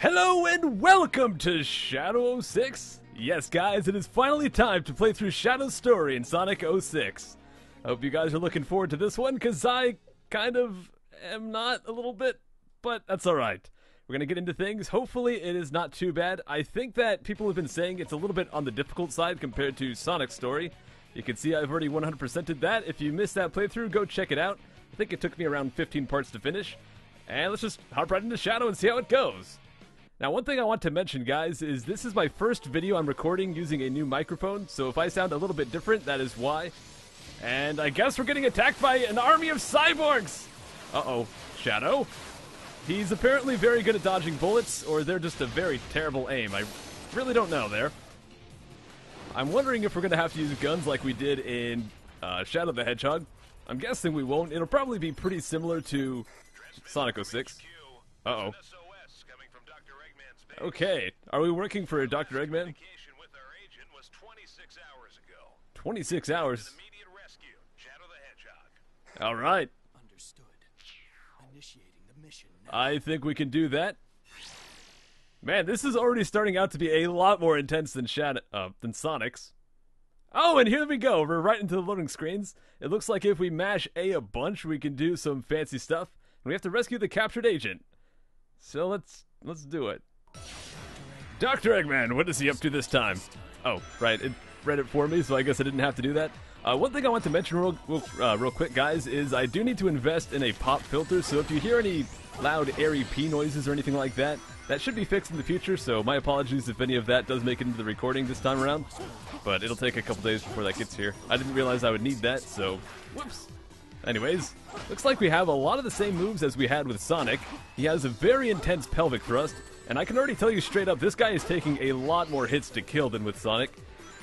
Hello and welcome to Shadow 06. Yes guys, it is finally time to play through Shadow's story in Sonic 06. I hope you guys are looking forward to this one, because I kind of am not a little bit, but that's alright. We're going to get into things. Hopefully it is not too bad. I think that people have been saying it's a little bit on the difficult side compared to Sonic's story. You can see I've already 100%ed that. If you missed that playthrough, go check it out. I think it took me around 15 parts to finish. And let's just hop right into Shadow and see how it goes. Now, one thing I want to mention, guys, is this is my first video I'm recording using a new microphone, so if I sound a little bit different, that is why. And I guess we're getting attacked by an army of cyborgs! Uh-oh. Shadow? He's apparently very good at dodging bullets, or they're just a very terrible aim. I really don't know there. I'm wondering if we're going to have to use guns like we did in Shadow the Hedgehog. I'm guessing we won't. It'll probably be pretty similar to Sonic 06. Uh-oh. Okay, are we working for Dr. Eggman? 26 hours? Alright. Understood. Initiating the mission now. I think we can do that. Man, this is already starting out to be a lot more intense than Sonic's. Oh, and here we go. We're right into the loading screens. It looks like if we mash A bunch, we can do some fancy stuff. And we have to rescue the captured agent. So let's do it. Dr. Eggman, what is he up to this time? Oh, right, it read it for me, so I guess I didn't have to do that. One thing I want to mention real quick, guys, is I do need to invest in a pop filter, so if you hear any loud, airy P noises or anything like that, that should be fixed in the future, so my apologies if any of that does make it into the recording this time around. But it'll take a couple days before that gets here. I didn't realize I would need that, so whoops. Anyways, looks like we have a lot of the same moves as we had with Sonic. He has a very intense pelvic thrust, and I can already tell you straight up, this guy is taking a lot more hits to kill than with Sonic.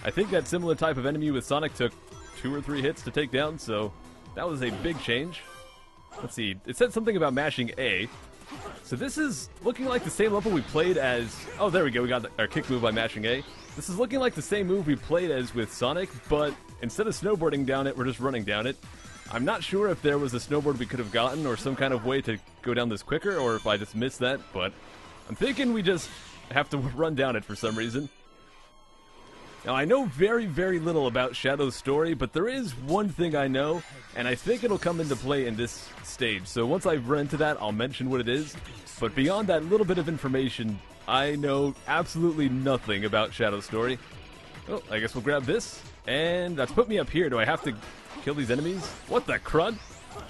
I think that similar type of enemy with Sonic took 2 or 3 hits to take down, so that was a big change. Let's see, it said something about mashing A. So this is looking like the same level we played as... Oh, there we go, we got our kick move by mashing A. This is looking like the same move we played as with Sonic, but instead of snowboarding down it, we're just running down it. I'm not sure if there was a snowboard we could have gotten or some kind of way to go down this quicker, or if I just missed that, but I'm thinking we just have to run down it for some reason. Now, I know very, very little about Shadow's story, but there is one thing I know, and I think it'll come into play in this stage. So once I've run into that, I'll mention what it is. But beyond that little bit of information, I know absolutely nothing about Shadow's story. Oh, I guess we'll grab this, and that's put me up here. Do I have to kill these enemies? What the crud?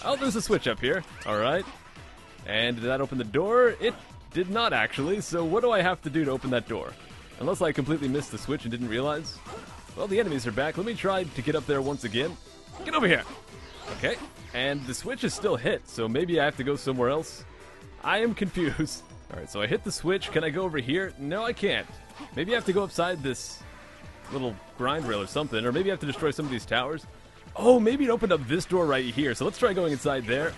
Oh, there's a switch up here. Alright. And did that open the door? It did not, actually. So what do I have to do to open that door? Unless I completely missed the switch and didn't realize. Well, the enemies are back. Let me try to get up there once again. Get over here! Okay. And the switch is still hit, so maybe I have to go somewhere else. I am confused. Alright, so I hit the switch. Can I go over here? No, I can't. Maybe I have to go upside this little grind rail or something, or maybe I have to destroy some of these towers. Oh, maybe it opened up this door right here, so let's try going inside there.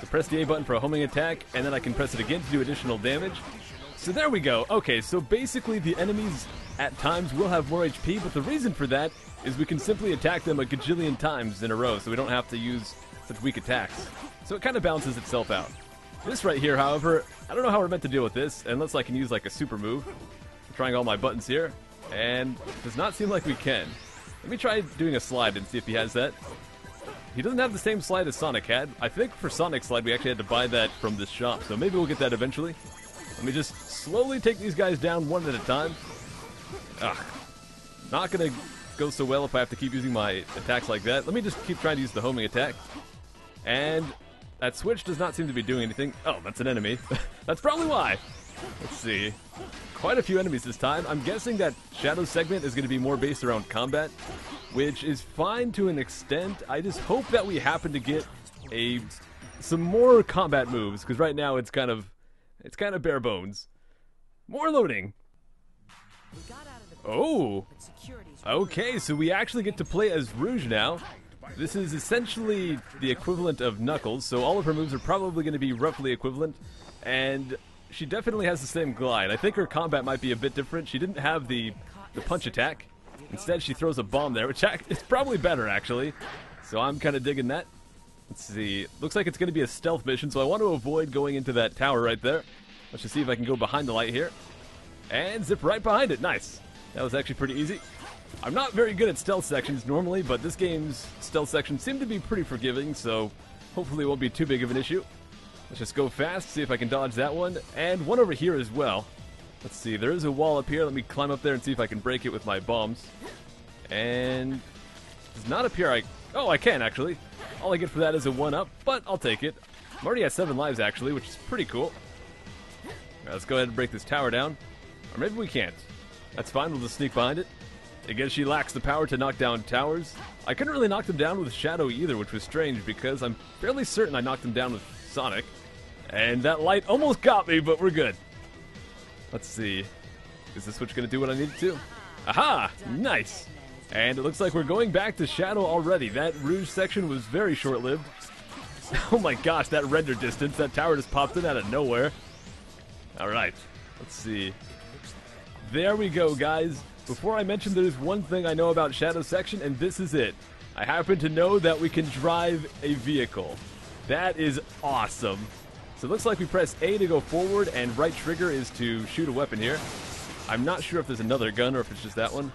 So press the A button for a homing attack, and then I can press it again to do additional damage. So there we go. Okay, so basically the enemies at times will have more HP, but the reason for that is we can simply attack them a gajillion times in a row, so we don't have to use such weak attacks. So it kind of balances itself out. This right here, however, I don't know how we're meant to deal with this, unless I can use like a super move. I'm trying all my buttons here, and it does not seem like we can. Let me try doing a slide and see if he has that. He doesn't have the same slide as Sonic had. I think for Sonic's slide we actually had to buy that from this shop, so maybe we'll get that eventually. Let me just slowly take these guys down one at a time. Ugh. Not gonna go so well if I have to keep using my attacks like that. Let me just keep trying to use the homing attack. And that switch does not seem to be doing anything. Oh, that's an enemy. That's probably why. Let's see. Quite a few enemies this time. I'm guessing that Shadow's segment is going to be more based around combat, which is fine to an extent. I just hope that we happen to get some more combat moves, because right now it's kind of bare bones. More loading. Oh, okay, so we actually get to play as Rouge now. This is essentially the equivalent of Knuckles, so all of her moves are probably going to be roughly equivalent, and she definitely has the same glide. I think her combat might be a bit different. She didn't have the punch attack. Instead, she throws a bomb there, which is probably better, actually. So I'm kind of digging that. Let's see. Looks like it's going to be a stealth mission, so I want to avoid going into that tower right there. Let's just see if I can go behind the light here. And zip right behind it. Nice. That was actually pretty easy. I'm not very good at stealth sections normally, but this game's stealth sections seem to be pretty forgiving, so hopefully it won't be too big of an issue. Let's just go fast, see if I can dodge that one. And one over here as well. Let's see, there is a wall up here. Let me climb up there and see if I can break it with my bombs. And it's not up here. Oh, I can actually. All I get for that is a 1-up, but I'll take it. I'm already at 7 lives actually, which is pretty cool. Right, let's go ahead and break this tower down. Or maybe we can't. That's fine, we'll just sneak behind it. Again, she lacks the power to knock down towers. I couldn't really knock them down with Shadow either, which was strange because I'm fairly certain I knocked them down with Sonic. And that light almost got me, but we're good. Let's see. Is this switch going to do what I need it to? Aha! Nice! And it looks like we're going back to Shadow already. That Rouge section was very short-lived. Oh my gosh, that render distance. That tower just popped in out of nowhere. Alright, let's see. There we go, guys. Before I mention, there's one thing I know about Shadow section, and this is it. I happen to know that we can drive a vehicle. That is awesome. So it looks like we press A to go forward, and right trigger is to shoot a weapon here. I'm not sure if there's another gun or if it's just that one.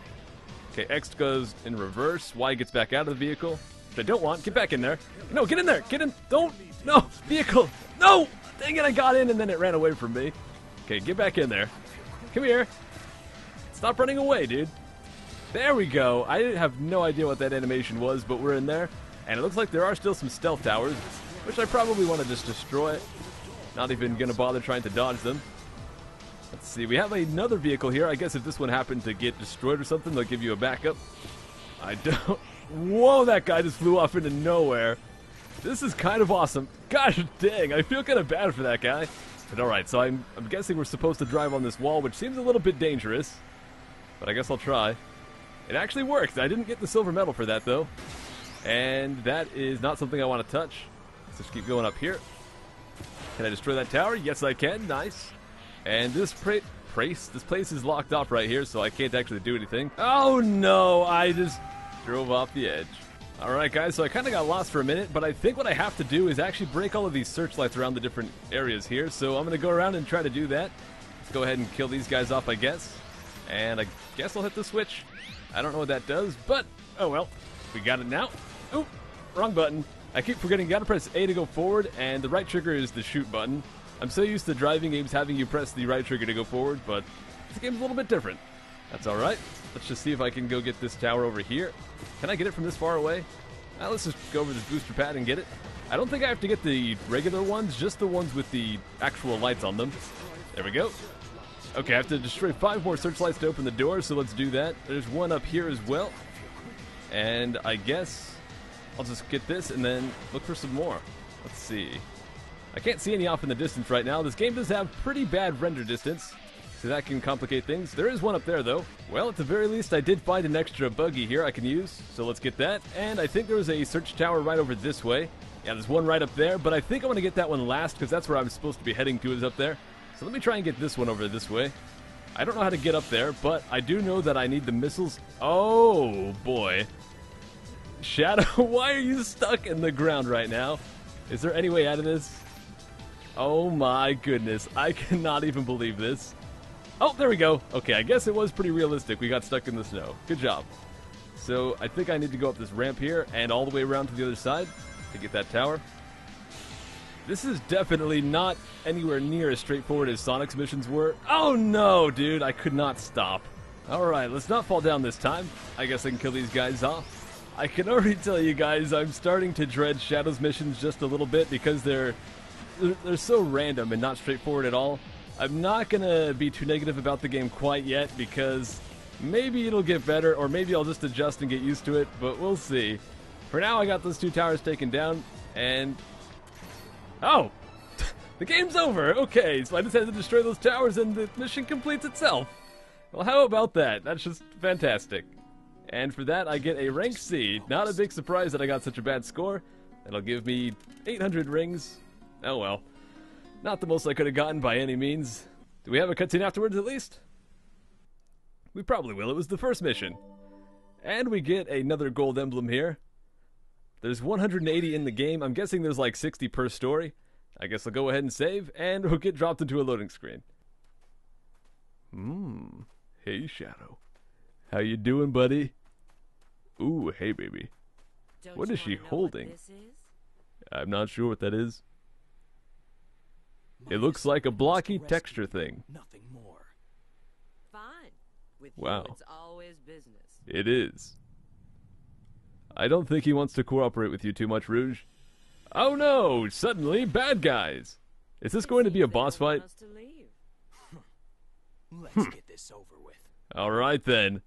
Okay, X goes in reverse. Y gets back out of the vehicle, which I don't want. Get back in there. No, get in there. Get in. Don't. No. Vehicle. No. Dang it, I got in, and then it ran away from me. Okay, get back in there. Come here. Stop running away, dude. There we go. I have no idea what that animation was, but we're in there. And it looks like there are still some stealth towers, which I probably want to just destroy. Not even going to bother trying to dodge them. Let's see. We have another vehicle here. I guess if this one happened to get destroyed or something, they'll give you a backup. I don't... Whoa, that guy just flew off into nowhere. This is kind of awesome. Gosh dang, I feel kind of bad for that guy. But alright, so I'm guessing we're supposed to drive on this wall, which seems a little bit dangerous. But I guess I'll try. It actually worked. I didn't get the silver medal for that, though. And that is not something I want to touch. Let's just keep going up here. Can I destroy that tower? Yes, I can. Nice. And this place is locked off right here, so I can't actually do anything. Oh, no. I just drove off the edge. Alright, guys, so I kind of got lost for a minute, but I think what I have to do is actually break all of these searchlights around the different areas here, so I'm going to go around and try to do that. Let's go ahead and kill these guys off, I guess. And I guess I'll hit the switch. I don't know what that does, but oh well. We got it now. Oop, wrong button. I keep forgetting you gotta press A to go forward, and the right trigger is the shoot button. I'm so used to driving games having you press the right trigger to go forward, but this game's a little bit different. That's alright. Let's just see if I can go get this tower over here. Can I get it from this far away? Let's just go over this booster pad and get it. I don't think I have to get the regular ones, just the ones with the actual lights on them. There we go. Okay, I have to destroy 5 more searchlights to open the door, so let's do that. There's one up here as well. And I guess I'll just get this and then look for some more. Let's see. I can't see any off in the distance right now. This game does have pretty bad render distance, so that can complicate things. There is one up there, though. Well, at the very least, I did find an extra buggy here I can use, so let's get that. And I think there was a search tower right over this way. Yeah, there's one right up there, but I think I want to get that one last, because that's where I'm supposed to be heading to, is up there. So let me try and get this one over this way. I don't know how to get up there, but I do know that I need the missiles. Oh, boy. Shadow, why are you stuck in the ground right now? Is there any way out of this? Oh, my goodness. I cannot even believe this. Oh, there we go. Okay, I guess it was pretty realistic. We got stuck in the snow. Good job. So I think I need to go up this ramp here and all the way around to the other side to get that tower. This is definitely not anywhere near as straightforward as Sonic's missions were. Oh no, dude, I could not stop. Alright, let's not fall down this time. I guess I can kill these guys off. I can already tell you guys I'm starting to dread Shadow's missions just a little bit because they're so random and not straightforward at all. I'm not going to be too negative about the game quite yet because maybe it'll get better or maybe I'll just adjust and get used to it, but we'll see. For now, I got those 2 towers taken down and... Oh! The game's over! Okay, so I just had to destroy those towers and the mission completes itself. Well, how about that? That's just fantastic. And for that, I get a rank C. Not a big surprise that I got such a bad score. That'll give me 800 rings. Oh well. Not the most I could have gotten by any means. Do we have a cutscene afterwards at least? We probably will. It was the first mission. And we get another gold emblem here. There's 180 in the game. I'm guessing there's like 60 per story. I guess I'll go ahead and save, and we'll get dropped into a loading screen. Hey, Shadow. How you doing, buddy? Ooh, hey, baby. What is she holding? I'm not sure what that is. It looks like a blocky texture thing. Nothing more. Fine. With Wow. you, it's always business. It is. I don't think he wants to cooperate with you too much, Rouge. Oh no! Suddenly, bad guys! Is this going to be a boss fight? Let's get this over with. Alright then.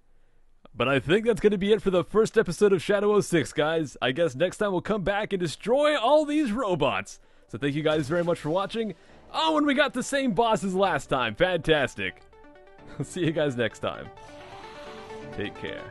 But I think that's going to be it for the first episode of Shadow 06, guys. I guess next time we'll come back and destroy all these robots. So thank you guys very much for watching. Oh, and we got the same boss as last time. Fantastic. See you guys next time. Take care.